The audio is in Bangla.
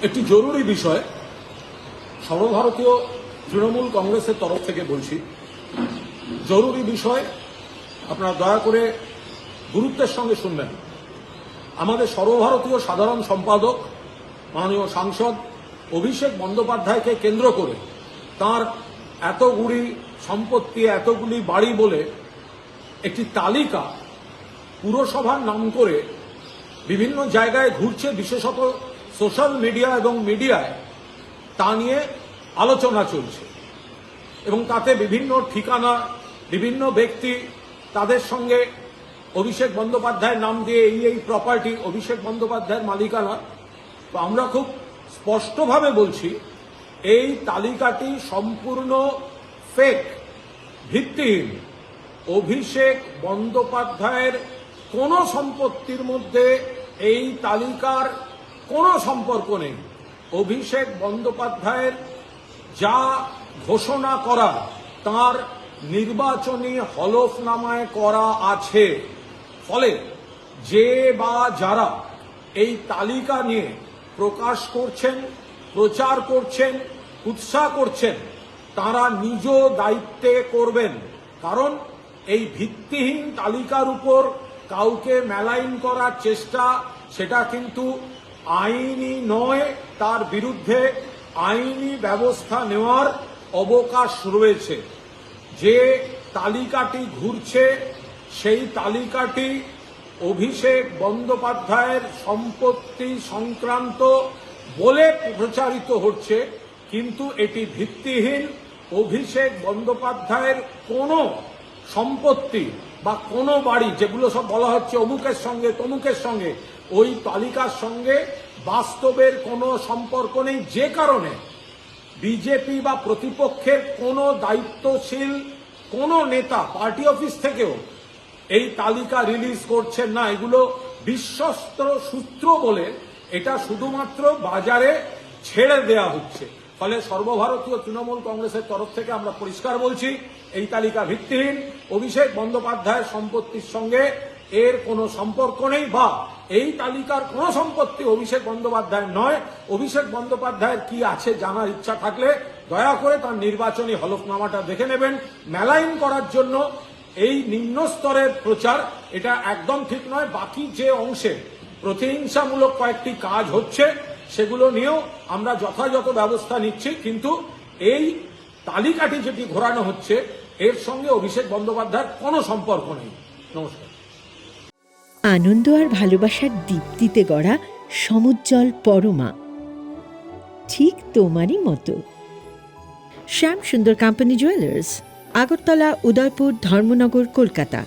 একটি জরুরি বিষয় সর্বভারতীয় তৃণমূল কংগ্রেসের তরফ থেকে বলছি। জরুরি বিষয়, আপনারা দয়া করে গুরুত্বের সঙ্গে শুনবেন। আমাদের সর্বভারতীয় সাধারণ সম্পাদক মাননীয় সাংসদ অভিষেক বন্দ্যোপাধ্যায়কে কেন্দ্র করে তার এতগুলি সম্পত্তি, এতগুলি বাড়ি বলে একটি তালিকা পুরসভার নাম করে বিভিন্ন জায়গায় ঘুরছে, বিশেষত সোশ্যাল মিডিয়া এবং মিডিয়ায় তা নিয়ে আলোচনা চলছে এবং তাতে বিভিন্ন ঠিকানা, বিভিন্ন ব্যক্তি তাদের সঙ্গে অভিষেক বন্দ্যোপাধ্যায়ের নাম দিয়ে এই প্রপার্টি অভিষেক বন্দ্যোপাধ্যায়ের মালিকানা। তো আমরা খুব স্পষ্টভাবে বলছি, এই তালিকাটি সম্পূর্ণ ফেক, ভিত্তিহীন। অভিষেক বন্দ্যোপাধ্যায়ের কোনো সম্পত্তির মধ্যে এই তালিকার কোনো সম্পর্ক নেই। অভিষেক বন্দ্যোপাধ্যায়ের যা ঘোষণা করা তার নির্বাচনী হলফনামায় করা আছে। ফলে যে বা যারা এই তালিকা নিয়ে প্রকাশ করছেন, প্রচার করছেন, উৎসাহ করছেন, তারা নিজ দায়িত্বে করবেন। কারণ এই ভিত্তিহীন তালিকার উপর কাউকে মেলাইন করার চেষ্টা, সেটা কিন্তু আইনি নয়। তার বিরুদ্ধে আইনি ব্যবস্থা নেওয়ার অবকাশ রয়েছে। যে তালিকাটি ঘুরছে সেই তালিকাটি অভিষেক বন্দ্যোপাধ্যায়ের সম্পত্তি সংক্রান্ত বলে প্রচারিত হচ্ছে, কিন্তু এটি ভিত্তিহীন। অভিষেক বন্দ্যোপাধ্যায়ের কোনো সম্পত্তি বা কোনো বাড়ি, যেগুলো সব বলা হচ্ছে অমুকের সঙ্গে তমুকের সঙ্গে, ওই তালিকার সঙ্গে বাস্তবের কোনো সম্পর্ক নেই। যে কারণে বিজেপি বা প্রতিপক্ষের কোনো দায়িত্বশীল কোনো নেতা পার্টি অফিস থেকেও এই তালিকা রিলিজ করছেন না। এগুলো বিশ্বস্ত সূত্র বলে এটা শুধুমাত্র বাজারে ছেড়ে দেয়া হচ্ছে। ফলে সর্বভারতীয় তৃণমূল কংগ্রেসের তরফ থেকে আমরা পরিষ্কার বলছি, এই তালিকা ভিত্তিহীন। অভিষেক বন্দ্যোপাধ্যায়ের সম্পত্তির সঙ্গে এর কোনো সম্পর্ক নেই, বা এই তালিকার কোনো সম্পত্তি অভিষেক বন্দ্যোপাধ্যায়ের নয়। অভিষেক বন্দ্যোপাধ্যায়ের কি আছে জানার ইচ্ছা থাকলে দয়া করে তার নির্বাচনী হলফনামাটা দেখে নেবেন। মেলাইন করার জন্য এই নিম্ন স্তরের প্রচার, এটা একদম ঠিক নয়। বাকি যে অংশে প্রতিহিংসামূলক কয়েকটি কাজ হচ্ছে সেগুলো নিয়েও আমরা যথাযথ ব্যবস্থা নিচ্ছি, কিন্তু এই তালিকাটি যেটি ঘোরানো হচ্ছে এর সঙ্গে অভিষেক বন্দ্যোপাধ্যায়ের কোনো সম্পর্ক নেই। নমস্কার। আনন্দ আর ভালোবাসার দীপ্তিতে গড়া সমুজ্জ্বল পরমা, ঠিক তোমারই মতো। শ্যাম সুন্দর কোম্পানি জুয়েলার্স, আগরতলা, উদয়পুর, ধর্মনগর, কলকাতা।